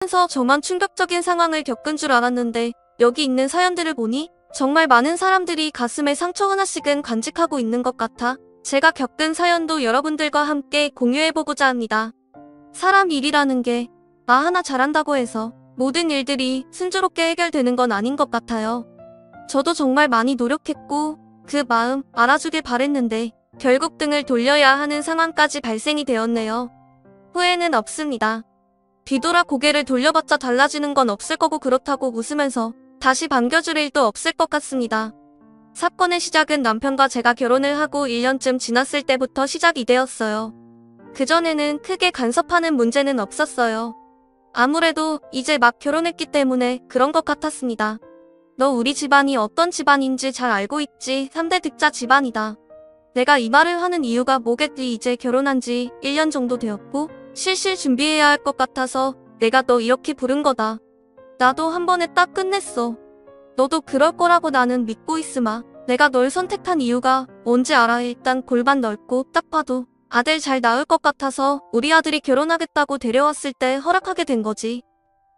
하면서 저만 충격적인 상황을 겪은 줄 알았는데 여기 있는 사연들을 보니 정말 많은 사람들이 가슴에 상처 하나씩은 간직하고 있는 것 같아 제가 겪은 사연도 여러분들과 함께 공유해보고자 합니다. 사람 일이라는 게 나 하나 잘한다고 해서 모든 일들이 순조롭게 해결되는 건 아닌 것 같아요. 저도 정말 많이 노력했고 그 마음 알아주길 바랬는데 결국 등을 돌려야 하는 상황까지 발생이 되었네요. 후회는 없습니다. 뒤돌아 고개를 돌려봤자 달라지는 건 없을 거고 그렇다고 웃으면서 다시 반겨줄 일도 없을 것 같습니다. 사건의 시작은 남편과 제가 결혼을 하고 1년쯤 지났을 때부터 시작이 되었어요. 그전에는 크게 간섭하는 문제는 없었어요. 아무래도 이제 막 결혼했기 때문에 그런 것 같았습니다. 너 우리 집안이 어떤 집안인지 잘 알고 있지. 3대 득자 집안이다. 내가 이 말을 하는 이유가 뭐겠지. 이제 결혼한 지 1년 정도 되었고 실실 준비해야 할 것 같아서 내가 너 이렇게 부른 거다. 나도 한 번에 딱 끝냈어. 너도 그럴 거라고 나는 믿고 있으마. 내가 널 선택한 이유가 뭔지 알아. 일단 골반 넓고 딱 봐도 아들 잘 낳을 것 같아서 우리 아들이 결혼하겠다고 데려왔을 때 허락하게 된 거지.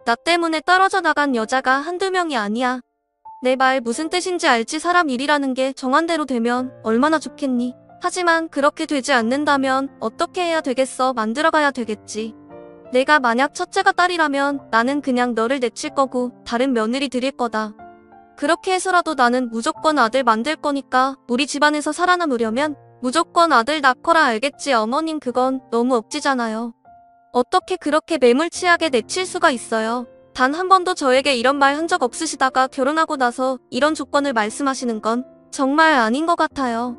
나 때문에 떨어져 나간 여자가 한두 명이 아니야. 내 말 무슨 뜻인지 알지? 사람 일이라는 게 정한 대로 되면 얼마나 좋겠니? 하지만 그렇게 되지 않는다면 어떻게 해야 되겠어? 만들어가야 되겠지. 내가 만약 첫째가 딸이라면 나는 그냥 너를 내칠 거고 다른 며느리 드릴 거다. 그렇게 해서라도 나는 무조건 아들 만들 거니까 우리 집안에서 살아남으려면 무조건 아들 낳거라. 알겠지? 어머님 그건 너무 억지잖아요. 어떻게 그렇게 매몰치하게 내칠 수가 있어요? 단 한 번도 저에게 이런 말 한 적 없으시다가 결혼하고 나서 이런 조건을 말씀하시는 건 정말 아닌 것 같아요.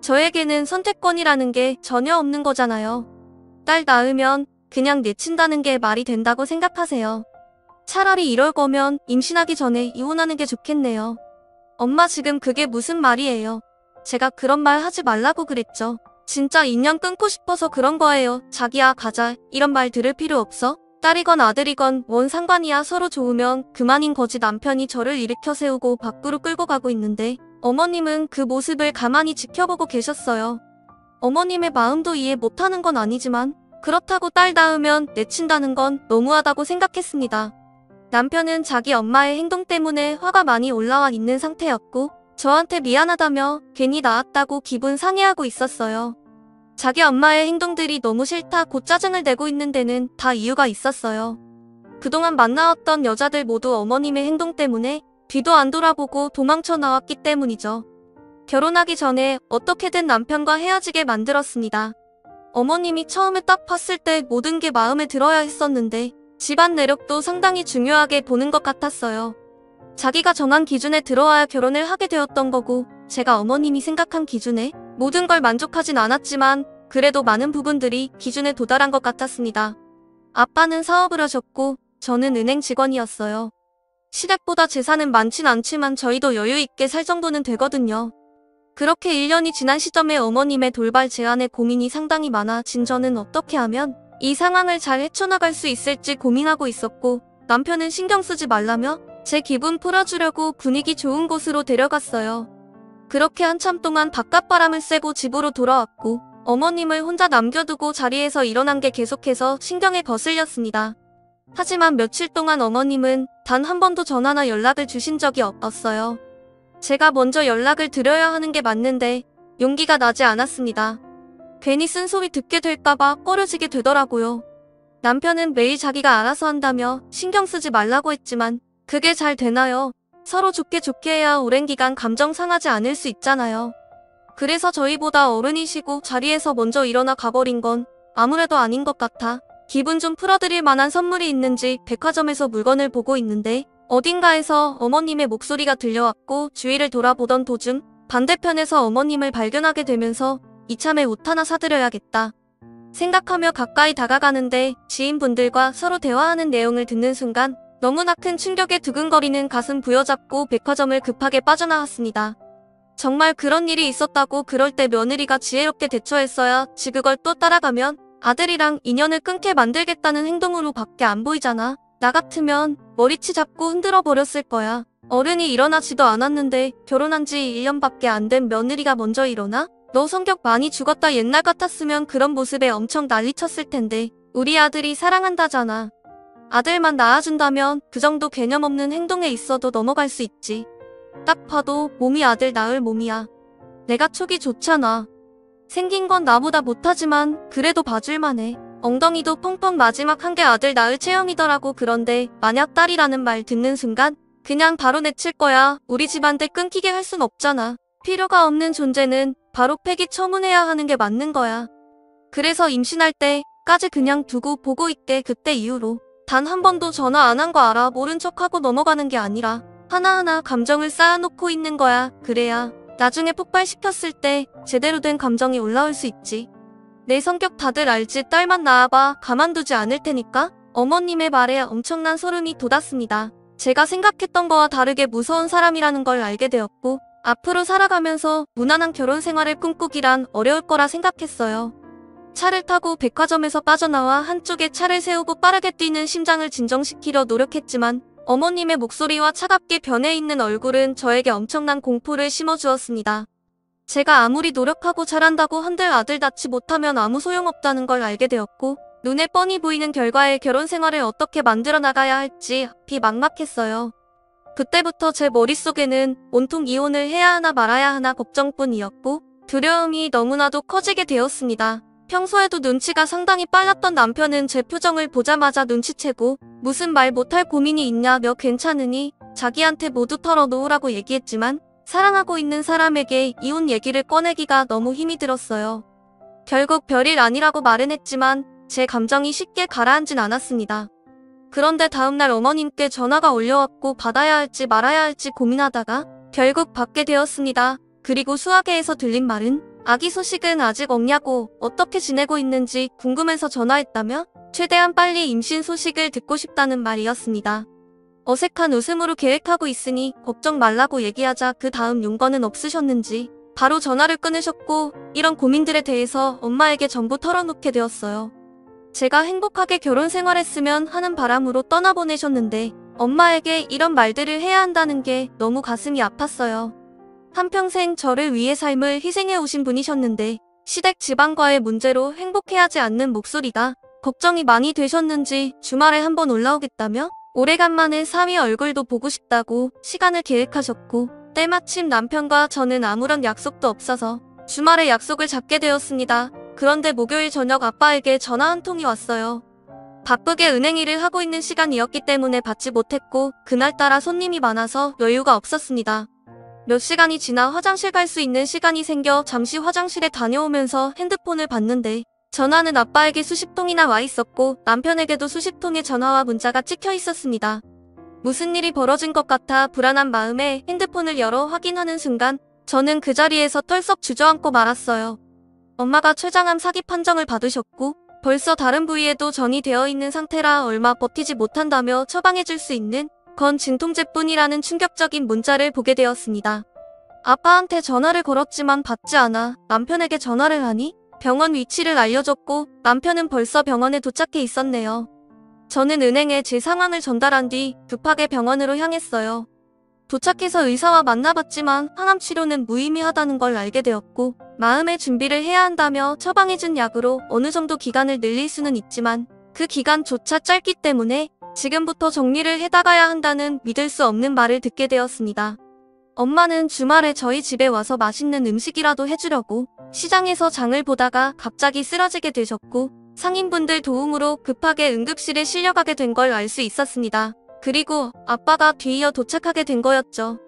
저에게는 선택권이라는 게 전혀 없는 거잖아요. 딸 낳으면 그냥 내친다는 게 말이 된다고 생각하세요? 차라리 이럴 거면 임신하기 전에 이혼하는 게 좋겠네요. 엄마 지금 그게 무슨 말이에요? 제가 그런 말 하지 말라고 그랬죠. 진짜 인연 끊고 싶어서 그런 거예요. 자기야 가자 이런 말 들을 필요 없어? 딸이건 아들이건 뭔 상관이야. 서로 좋으면 그만인 거지. 남편이 저를 일으켜 세우고 밖으로 끌고 가고 있는데 어머님은 그 모습을 가만히 지켜보고 계셨어요. 어머님의 마음도 이해 못하는 건 아니지만 그렇다고 딸 낳으면 내친다는 건 너무하다고 생각했습니다. 남편은 자기 엄마의 행동 때문에 화가 많이 올라와 있는 상태였고 저한테 미안하다며 괜히 낳았다고 기분 상해하고 있었어요. 자기 엄마의 행동들이 너무 싫다 고 짜증을 내고 있는 데는 다 이유가 있었어요. 그동안 만나왔던 여자들 모두 어머님의 행동 때문에 뒤도 안 돌아보고 도망쳐 나왔기 때문이죠. 결혼하기 전에 어떻게든 남편과 헤어지게 만들었습니다. 어머님이 처음에 딱 봤을 때 모든 게 마음에 들어야 했었는데 집안 내력도 상당히 중요하게 보는 것 같았어요. 자기가 정한 기준에 들어와야 결혼을 하게 되었던 거고 제가 어머님이 생각한 기준에 모든 걸 만족하진 않았지만 그래도 많은 부분들이 기준에 도달한 것 같았습니다. 아빠는 사업을 하셨고 저는 은행 직원이었어요. 시댁보다 재산은 많진 않지만 저희도 여유 있게 살 정도는 되거든요. 그렇게 1년이 지난 시점에 어머님의 돌발 제안에 고민이 상당히 많아진 저는 어떻게 하면 이 상황을 잘 헤쳐나갈 수 있을지 고민하고 있었고 남편은 신경 쓰지 말라며 제 기분 풀어주려고 분위기 좋은 곳으로 데려갔어요. 그렇게 한참 동안 바깥바람을 쐬고 집으로 돌아왔고 어머님을 혼자 남겨두고 자리에서 일어난 게 계속해서 신경에 거슬렸습니다. 하지만 며칠 동안 어머님은 단 한 번도 전화나 연락을 주신 적이 없었어요. 제가 먼저 연락을 드려야 하는 게 맞는데 용기가 나지 않았습니다. 괜히 쓴소리 듣게 될까봐 꺼려지게 되더라고요. 남편은 매일 자기가 알아서 한다며 신경 쓰지 말라고 했지만 그게 잘 되나요? 서로 좋게 해야 오랜 기간 감정 상하지 않을 수 있잖아요. 그래서 저희보다 어른이시고 자리에서 먼저 일어나 가버린 건 아무래도 아닌 것 같아 기분 좀 풀어드릴 만한 선물이 있는지 백화점에서 물건을 보고 있는데 어딘가에서 어머님의 목소리가 들려왔고 주위를 돌아보던 도중 반대편에서 어머님을 발견하게 되면서 이참에 옷 하나 사드려야겠다 생각하며 가까이 다가가는데 지인분들과 서로 대화하는 내용을 듣는 순간 너무나 큰 충격에 두근거리는 가슴 부여잡고 백화점을 급하게 빠져나왔습니다. 정말 그런 일이 있었다고 그럴 때 며느리가 지혜롭게 대처했어야지 그걸 또 따라가면 아들이랑 인연을 끊게 만들겠다는 행동으로 밖에 안 보이잖아. 나 같으면 머리치 잡고 흔들어 버렸을 거야. 어른이 일어나지도 않았는데 결혼한 지 1년밖에 안 된 며느리가 먼저 일어나? 너 성격 많이 죽었다. 옛날 같았으면 그런 모습에 엄청 난리쳤을 텐데 우리 아들이 사랑한다잖아. 아들만 낳아준다면 그 정도 개념 없는 행동에 있어도 넘어갈 수 있지. 딱 봐도 몸이 아들 낳을 몸이야. 내가 촉이 좋잖아. 생긴 건 나보다 못하지만 그래도 봐줄만해. 엉덩이도 펑펑 마지막 한 게 아들 낳을 체형이더라고. 그런데 만약 딸이라는 말 듣는 순간 그냥 바로 내칠 거야. 우리 집안데 끊기게 할 순 없잖아. 필요가 없는 존재는 바로 폐기 처분해야 하는 게 맞는 거야. 그래서 임신할 때까지 그냥 두고 보고 있게. 그때 이후로 단 한 번도 전화 안 한 거 알아. 모른 척하고 넘어가는 게 아니라 하나하나 감정을 쌓아놓고 있는 거야. 그래야 나중에 폭발시켰을 때 제대로 된 감정이 올라올 수 있지. 내 성격 다들 알지. 딸만 낳아봐. 가만두지 않을 테니까. 어머님의 말에 엄청난 소름이 돋았습니다. 제가 생각했던 거와 다르게 무서운 사람이라는 걸 알게 되었고 앞으로 살아가면서 무난한 결혼 생활을 꿈꾸기란 어려울 거라 생각했어요. 차를 타고 백화점에서 빠져나와 한쪽에 차를 세우고 빠르게 뛰는 심장을 진정시키려 노력했지만 어머님의 목소리와 차갑게 변해 있는 얼굴은 저에게 엄청난 공포를 심어주었습니다. 제가 아무리 노력하고 잘한다고 한들 아들 낳지 못하면 아무 소용없다는 걸 알게 되었고 눈에 뻔히 보이는 결과에 결혼 생활을 어떻게 만들어 나가야 할지 앞이 막막했어요. 그때부터 제 머릿속에는 온통 이혼을 해야 하나 말아야 하나 걱정뿐이었고 두려움이 너무나도 커지게 되었습니다. 평소에도 눈치가 상당히 빨랐던 남편은 제 표정을 보자마자 눈치채고 무슨 말 못할 고민이 있냐며 괜찮으니 자기한테 모두 털어놓으라고 얘기했지만 사랑하고 있는 사람에게 이혼 얘기를 꺼내기가 너무 힘이 들었어요. 결국 별일 아니라고 말은 했지만 제 감정이 쉽게 가라앉진 않았습니다. 그런데 다음날 어머님께 전화가 올려왔고 받아야 할지 말아야 할지 고민하다가 결국 받게 되었습니다. 그리고 수화계에서 들린 말은 아기 소식은 아직 없냐고 어떻게 지내고 있는지 궁금해서 전화했다며 최대한 빨리 임신 소식을 듣고 싶다는 말이었습니다. 어색한 웃음으로 계획하고 있으니 걱정 말라고 얘기하자 그 다음 용건은 없으셨는지 바로 전화를 끊으셨고 이런 고민들에 대해서 엄마에게 전부 털어놓게 되었어요. 제가 행복하게 결혼 생활했으면 하는 바람으로 떠나보내셨는데 엄마에게 이런 말들을 해야 한다는 게 너무 가슴이 아팠어요. 한평생 저를 위해 삶을 희생해 오신 분이셨는데 시댁 집안과의 문제로 행복해하지 않는 목소리가 걱정이 많이 되셨는지 주말에 한번 올라오겠다며 오래간만에 사위 얼굴도 보고 싶다고 시간을 계획하셨고 때마침 남편과 저는 아무런 약속도 없어서 주말에 약속을 잡게 되었습니다. 그런데 목요일 저녁 아빠에게 전화 한 통이 왔어요. 바쁘게 은행 일을 하고 있는 시간이었기 때문에 받지 못했고 그날따라 손님이 많아서 여유가 없었습니다. 몇 시간이 지나 화장실 갈 수 있는 시간이 생겨 잠시 화장실에 다녀오면서 핸드폰을 봤는데 전화는 아빠에게 수십 통이나 와 있었고 남편에게도 수십 통의 전화와 문자가 찍혀 있었습니다. 무슨 일이 벌어진 것 같아 불안한 마음에 핸드폰을 열어 확인하는 순간 저는 그 자리에서 털썩 주저앉고 말았어요. 엄마가 췌장암 사기 판정을 받으셨고 벌써 다른 부위에도 전이 되어 있는 상태라 얼마 버티지 못한다며 처방해줄 수 있는 건 진통제뿐이라는 충격적인 문자를 보게 되었습니다. 아빠한테 전화를 걸었지만 받지 않아 남편에게 전화를 하니 병원 위치를 알려줬고 남편은 벌써 병원에 도착해 있었네요. 저는 은행에 제 상황을 전달한 뒤 급하게 병원으로 향했어요. 도착해서 의사와 만나봤지만 항암 치료는 무의미하다는 걸 알게 되었고 마음의 준비를 해야 한다며 처방해준 약으로 어느 정도 기간을 늘릴 수는 있지만 그 기간조차 짧기 때문에 지금부터 정리를 해나가야 한다는 믿을 수 없는 말을 듣게 되었습니다. 엄마는 주말에 저희 집에 와서 맛있는 음식이라도 해주려고 시장에서 장을 보다가 갑자기 쓰러지게 되셨고 상인분들 도움으로 급하게 응급실에 실려가게 된 걸 알 수 있었습니다. 그리고 아빠가 뒤이어 도착하게 된 거였죠.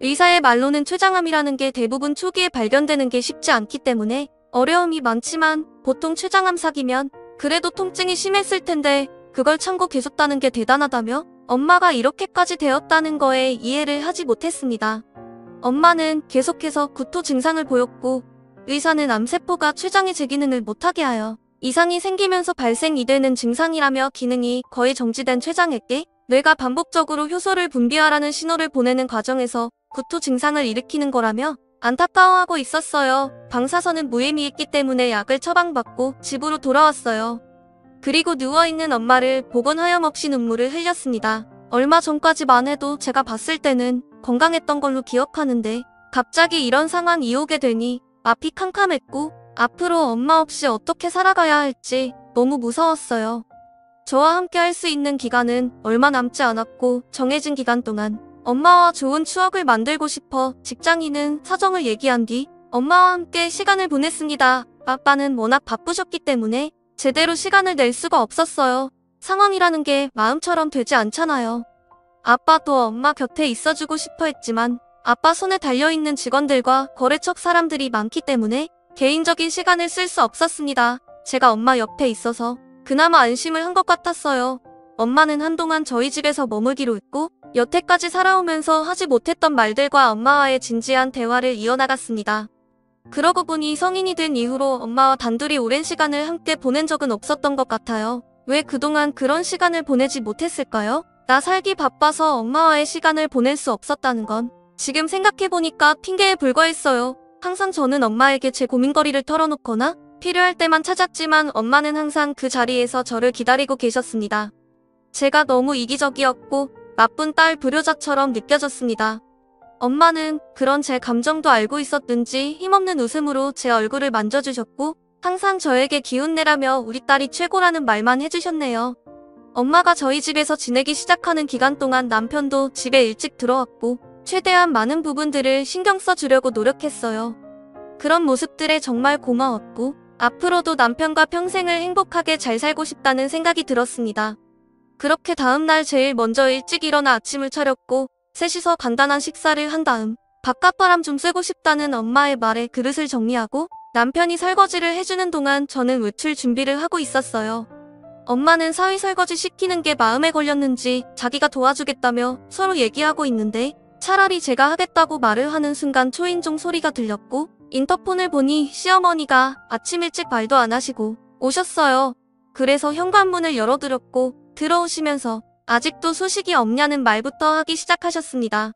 의사의 말로는 췌장암이라는 게 대부분 초기에 발견되는 게 쉽지 않기 때문에 어려움이 많지만 보통 췌장암 사기면 그래도 통증이 심했을 텐데 그걸 참고 계셨다는 게 대단하다며 엄마가 이렇게까지 되었다는 거에 이해를 하지 못했습니다. 엄마는 계속해서 구토 증상을 보였고 의사는 암세포가 췌장의 제기능을 못하게 하여 이상이 생기면서 발생이 되는 증상이라며 기능이 거의 정지된 췌장에게 뇌가 반복적으로 효소를 분비하라는 신호를 보내는 과정에서 구토 증상을 일으키는 거라며 안타까워하고 있었어요. 방사선은 무의미했기 때문에 약을 처방받고 집으로 돌아왔어요. 그리고 누워있는 엄마를 보곤 하염없이 눈물을 흘렸습니다. 얼마 전까지만 해도 제가 봤을 때는 건강했던 걸로 기억하는데 갑자기 이런 상황이 오게 되니 앞이 캄캄했고 앞으로 엄마 없이 어떻게 살아가야 할지 너무 무서웠어요. 저와 함께 할 수 있는 기간은 얼마 남지 않았고 정해진 기간 동안 엄마와 좋은 추억을 만들고 싶어 직장인은 사정을 얘기한 뒤 엄마와 함께 시간을 보냈습니다. 아빠는 워낙 바쁘셨기 때문에 제대로 시간을 낼 수가 없었어요. 상황이라는 게 마음처럼 되지 않잖아요. 아빠도 엄마 곁에 있어주고 싶어 했지만 아빠 손에 달려있는 직원들과 거래처 사람들이 많기 때문에 개인적인 시간을 쓸 수 없었습니다. 제가 엄마 옆에 있어서 그나마 안심을 한 것 같았어요. 엄마는 한동안 저희 집에서 머물기로 했고 여태까지 살아오면서 하지 못했던 말들과 엄마와의 진지한 대화를 이어나갔습니다. 그러고 보니 성인이 된 이후로 엄마와 단둘이 오랜 시간을 함께 보낸 적은 없었던 것 같아요. 왜 그동안 그런 시간을 보내지 못했을까요? 나 살기 바빠서 엄마와의 시간을 보낼 수 없었다는 건 지금 생각해보니까 핑계에 불과했어요. 항상 저는 엄마에게 제 고민거리를 털어놓거나 필요할 때만 찾았지만 엄마는 항상 그 자리에서 저를 기다리고 계셨습니다. 제가 너무 이기적이었고 나쁜 딸 불효자처럼 느껴졌습니다. 엄마는 그런 제 감정도 알고 있었는지 힘없는 웃음으로 제 얼굴을 만져주셨고 항상 저에게 기운내라며 우리 딸이 최고라는 말만 해주셨네요. 엄마가 저희 집에서 지내기 시작하는 기간 동안 남편도 집에 일찍 들어왔고 최대한 많은 부분들을 신경 써주려고 노력했어요. 그런 모습들에 정말 고마웠고 앞으로도 남편과 평생을 행복하게 잘 살고 싶다는 생각이 들었습니다. 그렇게 다음날 제일 먼저 일찍 일어나 아침을 차렸고 셋이서 간단한 식사를 한 다음 바깥바람 좀 쐬고 싶다는 엄마의 말에 그릇을 정리하고 남편이 설거지를 해주는 동안 저는 외출 준비를 하고 있었어요. 엄마는 사위 설거지 시키는 게 마음에 걸렸는지 자기가 도와주겠다며 서로 얘기하고 있는데 차라리 제가 하겠다고 말을 하는 순간 초인종 소리가 들렸고 인터폰을 보니 시어머니가 아침 일찍 말도 안 하시고 오셨어요. 그래서 현관문을 열어드렸고 들어오시면서 아직도 소식이 없냐는 말부터 하기 시작하셨습니다.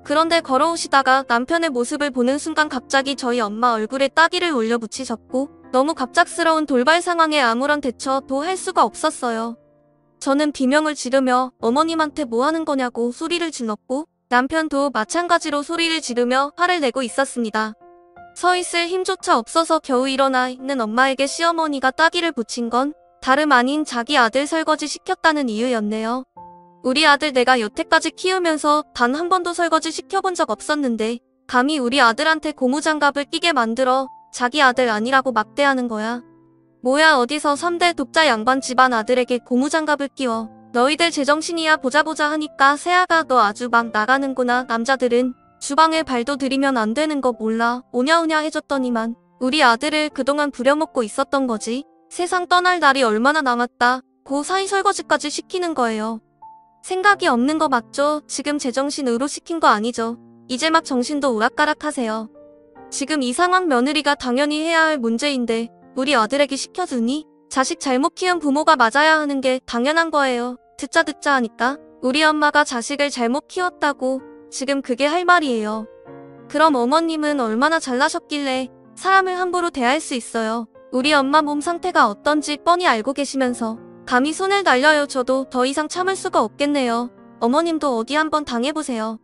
그런데 걸어오시다가 남편의 모습을 보는 순간 갑자기 저희 엄마 얼굴에 따기를 올려붙이셨고 너무 갑작스러운 돌발 상황에 아무런 대처도 할 수가 없었어요. 저는 비명을 지르며 어머님한테 뭐 하는 거냐고 소리를 질렀고 남편도 마찬가지로 소리를 지르며 화를 내고 있었습니다. 서 있을 힘조차 없어서 겨우 일어나 있는 엄마에게 시어머니가 따기를 붙인 건 다름 아닌 자기 아들 설거지 시켰다는 이유였네요. 우리 아들 내가 여태까지 키우면서 단 한 번도 설거지 시켜본 적 없었는데 감히 우리 아들한테 고무장갑을 끼게 만들어 자기 아들 아니라고 막대하는 거야. 뭐야 어디서 3대 독자 양반 집안 아들에게 고무장갑을 끼워. 너희들 제정신이야 보자 하니까 새아가 너 아주 막 나가는구나. 남자들은 주방에 발도 들이면 안 되는 거 몰라. 오냐오냐 해줬더니만 우리 아들을 그동안 부려먹고 있었던 거지. 세상 떠날 날이 얼마나 남았다. 고 사이 설거지까지 시키는 거예요. 생각이 없는 거 맞죠? 지금 제정신으로 시킨 거 아니죠? 이제 막 정신도 오락가락하세요. 지금 이 상황 며느리가 당연히 해야 할 문제인데 우리 아들에게 시켜주니? 자식 잘못 키운 부모가 맞아야 하는 게 당연한 거예요. 듣자 하니까 우리 엄마가 자식을 잘못 키웠다고 지금 그게 할 말이에요. 그럼 어머님은 얼마나 잘나셨길래 사람을 함부로 대할 수 있어요. 우리 엄마 몸 상태가 어떤지 뻔히 알고 계시면서 감히 손을 날려요. 저도 더 이상 참을 수가 없겠네요. 어머님도 어디 한번 당해보세요.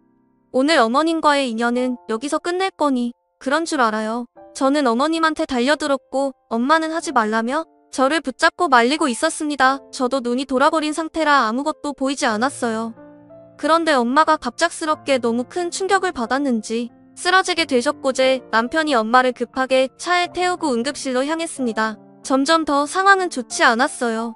오늘 어머님과의 인연은 여기서 끝낼 거니 그런 줄 알아요. 저는 어머님한테 달려들었고 엄마는 하지 말라며 저를 붙잡고 말리고 있었습니다. 저도 눈이 돌아버린 상태라 아무것도 보이지 않았어요. 그런데 엄마가 갑작스럽게 너무 큰 충격을 받았는지 쓰러지게 되셨고제 남편이 엄마를 급하게 차에 태우고 응급실로 향했습니다. 점점 더 상황은 좋지 않았어요.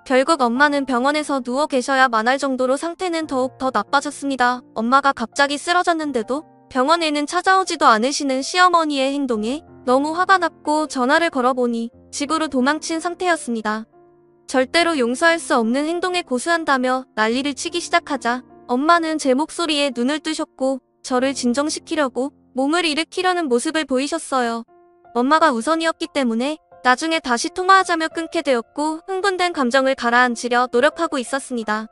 결국 엄마는 병원에서 누워 계셔야만 할 정도로 상태는 더욱 더 나빠졌습니다. 엄마가 갑자기 쓰러졌는데도 병원에는 찾아오지도 않으시는 시어머니의 행동에 너무 화가 났고 전화를 걸어보니 집으로 도망친 상태였습니다. 절대로 용서할 수 없는 행동에 고수한다며 난리를 치기 시작하자 엄마는 제 목소리에 눈을 뜨셨고 저를 진정시키려고 몸을 일으키려는 모습을 보이셨어요. 엄마가 우선이었기 때문에 나중에 다시 통화하자며 끊게 되었고 흥분된 감정을 가라앉히려 노력하고 있었습니다.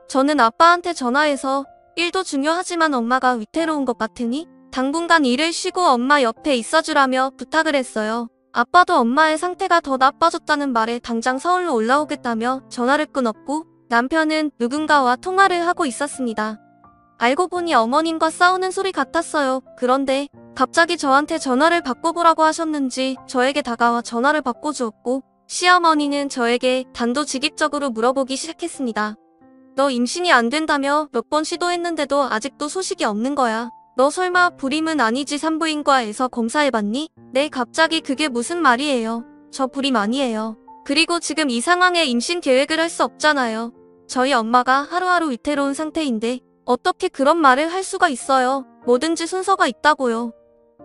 저는 아빠한테 전화해서 일도 중요하지만 엄마가 위태로운 것 같으니 당분간 일을 쉬고 엄마 옆에 있어주라며 부탁을 했어요. 아빠도 엄마의 상태가 더 나빠졌다는 말에 당장 서울로 올라오겠다며 전화를 끊었고 남편은 누군가와 통화를 하고 있었습니다. 알고 보니 어머님과 싸우는 소리 같았어요. 그런데 갑자기 저한테 전화를 바꿔보라고 하셨는지 저에게 다가와 전화를 바꿔주었고 시어머니는 저에게 단도직입적으로 물어보기 시작했습니다. 너 임신이 안 된다며 몇 번 시도했는데도 아직도 소식이 없는 거야. 너 설마 불임은 아니지? 산부인과에서 검사해봤니? 네, 갑자기 그게 무슨 말이에요. 저 불임 아니에요. 그리고 지금 이 상황에 임신 계획을 할 수 없잖아요. 저희 엄마가 하루하루 위태로운 상태인데 어떻게 그런 말을 할 수가 있어요. 뭐든지 순서가 있다고요.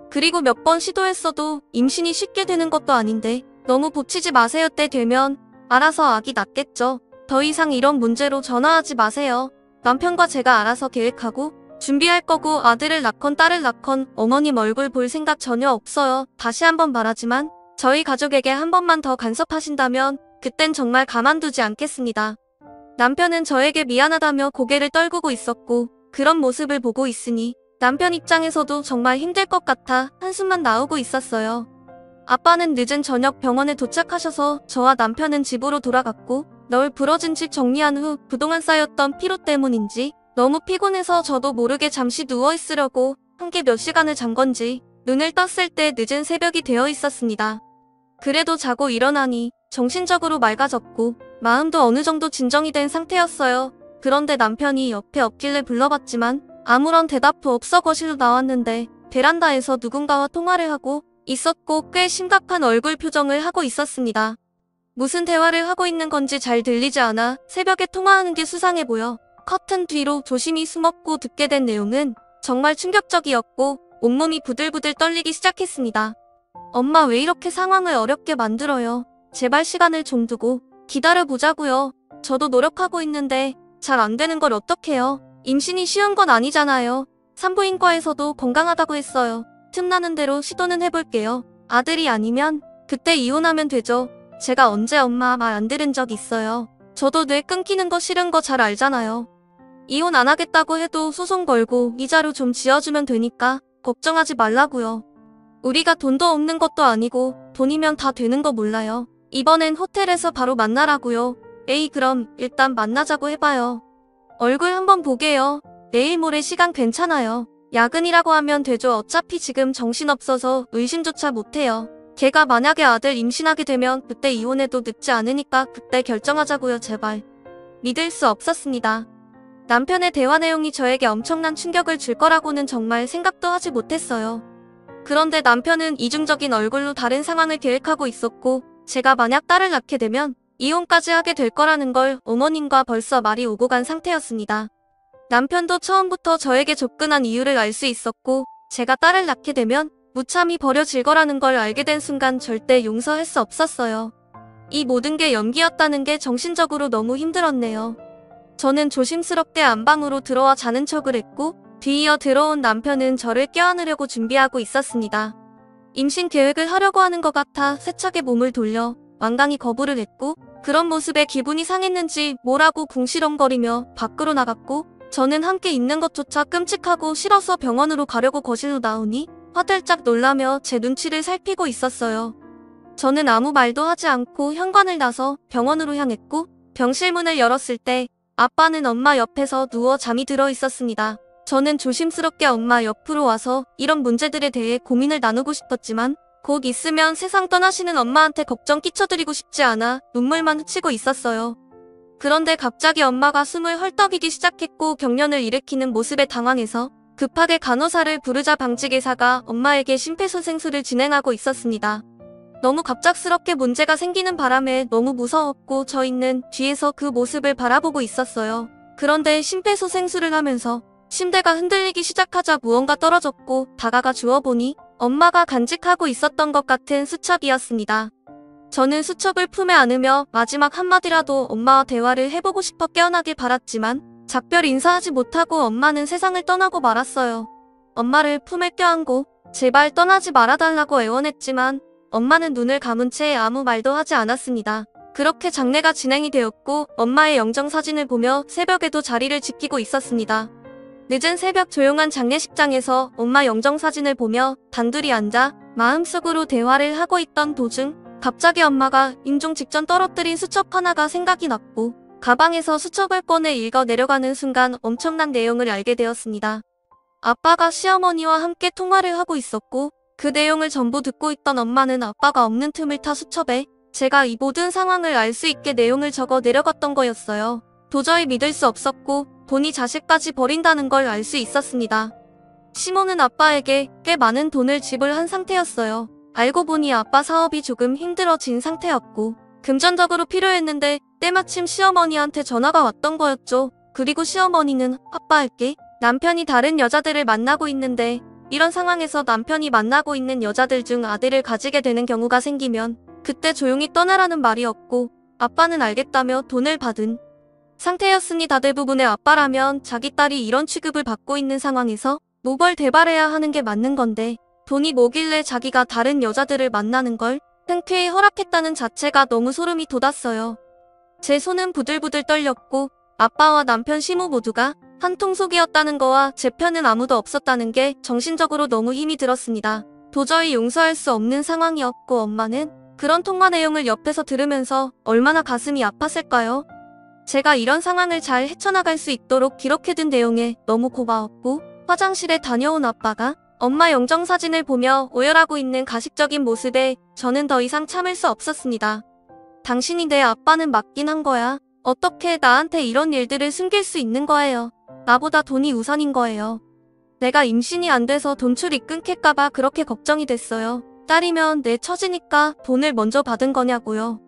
그리고 몇 번 시도했어도 임신이 쉽게 되는 것도 아닌데 너무 보치지 마세요. 때 되면 알아서 아기 낳겠죠. 더 이상 이런 문제로 전화하지 마세요. 남편과 제가 알아서 계획하고 준비할 거고 아들을 낳건 딸을 낳건 어머님 얼굴 볼 생각 전혀 없어요. 다시 한번 말하지만 저희 가족에게 한 번만 더 간섭하신다면 그땐 정말 가만두지 않겠습니다. 남편은 저에게 미안하다며 고개를 떨구고 있었고 그런 모습을 보고 있으니 남편 입장에서도 정말 힘들 것 같아 한숨만 나오고 있었어요. 아빠는 늦은 저녁 병원에 도착하셔서 저와 남편은 집으로 돌아갔고 널 부러진 집 정리한 후 그동안 쌓였던 피로 때문인지 너무 피곤해서 저도 모르게 잠시 누워있으려고 함께 몇 시간을 잔 건지 눈을 떴을 때 늦은 새벽이 되어 있었습니다. 그래도 자고 일어나니 정신적으로 맑아졌고 마음도 어느 정도 진정이 된 상태였어요. 그런데 남편이 옆에 없길래 불러봤지만 아무런 대답도 없어 거실로 나왔는데 베란다에서 누군가와 통화를 하고 있었고 꽤 심각한 얼굴 표정을 하고 있었습니다. 무슨 대화를 하고 있는 건지 잘 들리지 않아 새벽에 통화하는 게 수상해 보여 커튼 뒤로 조심히 숨었고 듣게 된 내용은 정말 충격적이었고 온몸이 부들부들 떨리기 시작했습니다. 엄마 왜 이렇게 상황을 어렵게 만들어요? 제발 시간을 좀 두고 기다려보자고요. 저도 노력하고 있는데 잘 안 되는 걸 어떡해요. 임신이 쉬운 건 아니잖아요. 산부인과에서도 건강하다고 했어요. 틈나는 대로 시도는 해볼게요. 아들이 아니면 그때 이혼하면 되죠. 제가 언제 엄마 말 안 들은 적 있어요. 저도 뇌 끊기는 거 싫은 거 잘 알잖아요. 이혼 안 하겠다고 해도 소송 걸고 이자료 좀 지어주면 되니까 걱정하지 말라고요. 우리가 돈도 없는 것도 아니고 돈이면 다 되는 거 몰라요. 이번엔 호텔에서 바로 만나라고요. 에이 그럼 일단 만나자고 해봐요. 얼굴 한번 보게요. 내일 모레 시간 괜찮아요. 야근이라고 하면 되죠. 어차피 지금 정신없어서 의심조차 못해요. 걔가 만약에 아들 임신하게 되면 그때 이혼해도 늦지 않으니까 그때 결정하자고요. 제발. 믿을 수 없었습니다. 남편의 대화 내용이 저에게 엄청난 충격을 줄 거라고는 정말 생각도 하지 못했어요. 그런데 남편은 이중적인 얼굴로 다른 상황을 계획하고 있었고 제가 만약 딸을 낳게 되면 이혼까지 하게 될 거라는 걸 어머님과 벌써 말이 오고 간 상태였습니다. 남편도 처음부터 저에게 접근한 이유를 알 수 있었고 제가 딸을 낳게 되면 무참히 버려질 거라는 걸 알게 된 순간 절대 용서할 수 없었어요. 이 모든 게 연기였다는 게 정신적으로 너무 힘들었네요. 저는 조심스럽게 안방으로 들어와 자는 척을 했고 뒤이어 들어온 남편은 저를 껴안으려고 준비하고 있었습니다. 임신 계획을 하려고 하는 것 같아 세차게 몸을 돌려 완강히 거부를 했고 그런 모습에 기분이 상했는지 뭐라고 궁시렁거리며 밖으로 나갔고 저는 함께 있는 것조차 끔찍하고 싫어서 병원으로 가려고 거실로 나오니 화들짝 놀라며 제 눈치를 살피고 있었어요. 저는 아무 말도 하지 않고 현관을 나서 병원으로 향했고 병실 문을 열었을 때 아빠는 엄마 옆에서 누워 잠이 들어 있었습니다. 저는 조심스럽게 엄마 옆으로 와서 이런 문제들에 대해 고민을 나누고 싶었지만 곧 있으면 세상 떠나시는 엄마한테 걱정 끼쳐드리고 싶지 않아 눈물만 훔치고 있었어요. 그런데 갑자기 엄마가 숨을 헐떡이기 시작했고 경련을 일으키는 모습에 당황해서 급하게 간호사를 부르자 방직의사가 엄마에게 심폐소생술을 진행하고 있었습니다. 너무 갑작스럽게 문제가 생기는 바람에 너무 무서웠고 저희는 뒤에서 그 모습을 바라보고 있었어요. 그런데 심폐소생술을 하면서 침대가 흔들리기 시작하자 무언가 떨어졌고 다가가 주워보니 엄마가 간직하고 있었던 것 같은 수첩이었습니다. 저는 수첩을 품에 안으며 마지막 한마디라도 엄마와 대화를 해보고 싶어 깨어나길 바랐지만 작별 인사하지 못하고 엄마는 세상을 떠나고 말았어요. 엄마를 품에 껴안고 제발 떠나지 말아달라고 애원했지만 엄마는 눈을 감은 채 아무 말도 하지 않았습니다. 그렇게 장례가 진행이 되었고 엄마의 영정사진을 보며 새벽에도 자리를 지키고 있었습니다. 늦은 새벽 조용한 장례식장에서 엄마 영정사진을 보며 단둘이 앉아 마음속으로 대화를 하고 있던 도중 갑자기 엄마가 임종 직전 떨어뜨린 수첩 하나가 생각이 났고 가방에서 수첩을 꺼내 읽어 내려가는 순간 엄청난 내용을 알게 되었습니다. 아빠가 시어머니와 함께 통화를 하고 있었고 그 내용을 전부 듣고 있던 엄마는 아빠가 없는 틈을 타 수첩에 제가 이 모든 상황을 알 수 있게 내용을 적어 내려갔던 거였어요. 도저히 믿을 수 없었고 돈이 자식까지 버린다는 걸 알 수 있었습니다. 시모는 아빠에게 꽤 많은 돈을 지불한 상태였어요. 알고 보니 아빠 사업이 조금 힘들어진 상태였고 금전적으로 필요했는데 때마침 시어머니한테 전화가 왔던 거였죠. 그리고 시어머니는 아빠에게 남편이 다른 여자들을 만나고 있는데 이런 상황에서 남편이 만나고 있는 여자들 중 아들을 가지게 되는 경우가 생기면 그때 조용히 떠나라는 말이었고 아빠는 알겠다며 돈을 받은 상태였으니 다들 부분의 아빠라면 자기 딸이 이런 취급을 받고 있는 상황에서 노벌대발해야 하는 게 맞는 건데 돈이 뭐길래 자기가 다른 여자들을 만나는 걸 흔쾌히 허락했다는 자체가 너무 소름이 돋았어요. 제 손은 부들부들 떨렸고 아빠와 남편 시모 모두가 한 통속이었다는 거와 제 편은 아무도 없었다는 게 정신적으로 너무 힘이 들었습니다. 도저히 용서할 수 없는 상황이었고 엄마는 그런 통화 내용을 옆에서 들으면서 얼마나 가슴이 아팠을까요? 제가 이런 상황을 잘 헤쳐나갈 수 있도록 기록해둔 내용에 너무 고마웠고 화장실에 다녀온 아빠가 엄마 영정사진을 보며 오열하고 있는 가식적인 모습에 저는 더 이상 참을 수 없었습니다. 당신이 내 아빠는 맞긴 한 거야. 어떻게 나한테 이런 일들을 숨길 수 있는 거예요. 나보다 돈이 우선인 거예요. 내가 임신이 안 돼서 돈출이 끊길까봐 그렇게 걱정이 됐어요. 딸이면 내 처지니까 돈을 먼저 받은 거냐고요.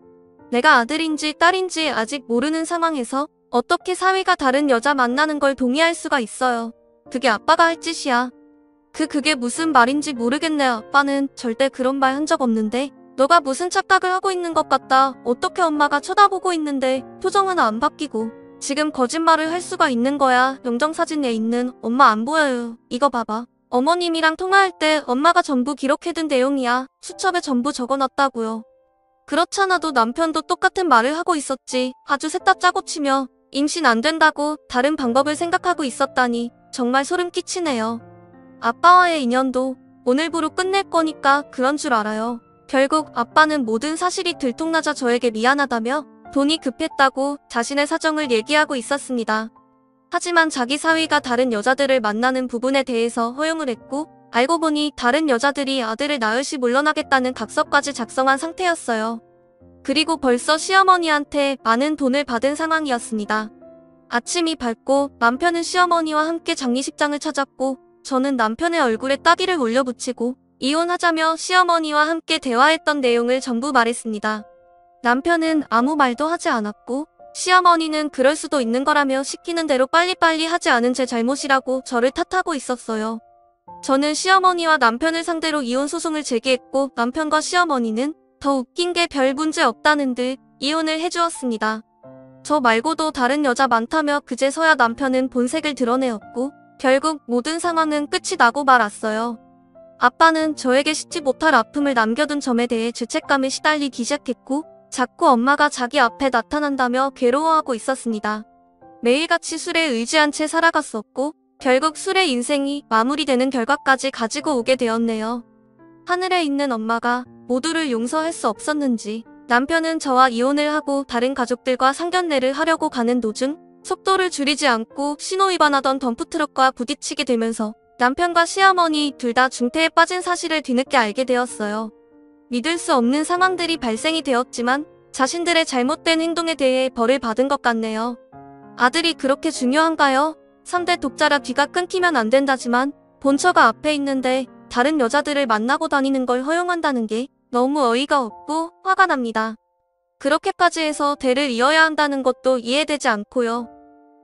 내가 아들인지 딸인지 아직 모르는 상황에서 어떻게 사위가 다른 여자 만나는 걸 동의할 수가 있어요. 그게 아빠가 할 짓이야. 그게 무슨 말인지 모르겠네. 아빠는 절대 그런 말 한 적 없는데 너가 무슨 착각을 하고 있는 것 같다. 어떻게 엄마가 쳐다보고 있는데 표정은 안 바뀌고 지금 거짓말을 할 수가 있는 거야. 영정사진에 있는 엄마 안 보여요. 이거 봐봐. 어머님이랑 통화할 때 엄마가 전부 기록해둔 내용이야. 수첩에 전부 적어놨다고요. 그렇잖아도 남편도 똑같은 말을 하고 있었지. 아주 셋 다 짜고 치며 임신 안 된다고 다른 방법을 생각하고 있었다니 정말 소름 끼치네요. 아빠와의 인연도 오늘부로 끝낼 거니까 그런 줄 알아요. 결국 아빠는 모든 사실이 들통나자 저에게 미안하다며 돈이 급했다고 자신의 사정을 얘기하고 있었습니다. 하지만 자기 사위가 다른 여자들을 만나는 부분에 대해서 허용을 했고 알고 보니 다른 여자들이 아들을 낳을 시 물러나겠다는 각서까지 작성한 상태였어요. 그리고 벌써 시어머니한테 많은 돈을 받은 상황이었습니다. 아침이 밝고 남편은 시어머니와 함께 장례식장을 찾았고 저는 남편의 얼굴에 따귀를 올려붙이고 이혼하자며 시어머니와 함께 대화했던 내용을 전부 말했습니다. 남편은 아무 말도 하지 않았고 시어머니는 그럴 수도 있는 거라며 시키는 대로 빨리빨리 하지 않은 제 잘못이라고 저를 탓하고 있었어요. 저는 시어머니와 남편을 상대로 이혼 소송을 제기했고 남편과 시어머니는 더 웃긴 게 별 문제 없다는 듯 이혼을 해주었습니다. 저 말고도 다른 여자 많다며 그제서야 남편은 본색을 드러내었고 결국 모든 상황은 끝이 나고 말았어요. 아빠는 저에게 씻지 못할 아픔을 남겨둔 점에 대해 죄책감에 시달리기 시작했고 자꾸 엄마가 자기 앞에 나타난다며 괴로워하고 있었습니다. 매일같이 술에 의지한 채 살아갔었고 결국 술의 인생이 마무리되는 결과까지 가지고 오게 되었네요. 하늘에 있는 엄마가 모두를 용서할 수 없었는지 남편은 저와 이혼을 하고 다른 가족들과 상견례를 하려고 가는 도중 속도를 줄이지 않고 신호위반하던 덤프트럭과 부딪히게 되면서 남편과 시어머니 둘 다 중태에 빠진 사실을 뒤늦게 알게 되었어요. 믿을 수 없는 상황들이 발생이 되었지만 자신들의 잘못된 행동에 대해 벌을 받은 것 같네요. 아들이 그렇게 중요한가요? 3대 독자라 귀가 끊기면 안 된다지만 본처가 앞에 있는데 다른 여자들을 만나고 다니는 걸 허용한다는 게 너무 어이가 없고 화가 납니다. 그렇게까지 해서 대를 이어야 한다는 것도 이해되지 않고요.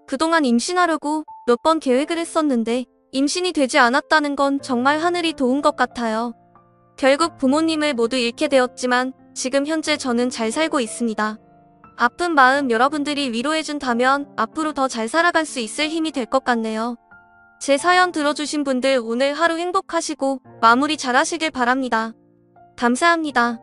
그동안 임신하려고 몇 번 계획을 했었는데 임신이 되지 않았다는 건 정말 하늘이 도운 것 같아요. 결국 부모님을 모두 잃게 되었지만 지금 현재 저는 잘 살고 있습니다. 아픈 마음 여러분들이 위로해준다면 앞으로 더 잘 살아갈 수 있을 힘이 될 것 같네요. 제 사연 들어주신 분들 오늘 하루 행복하시고 마무리 잘 하시길 바랍니다. 감사합니다.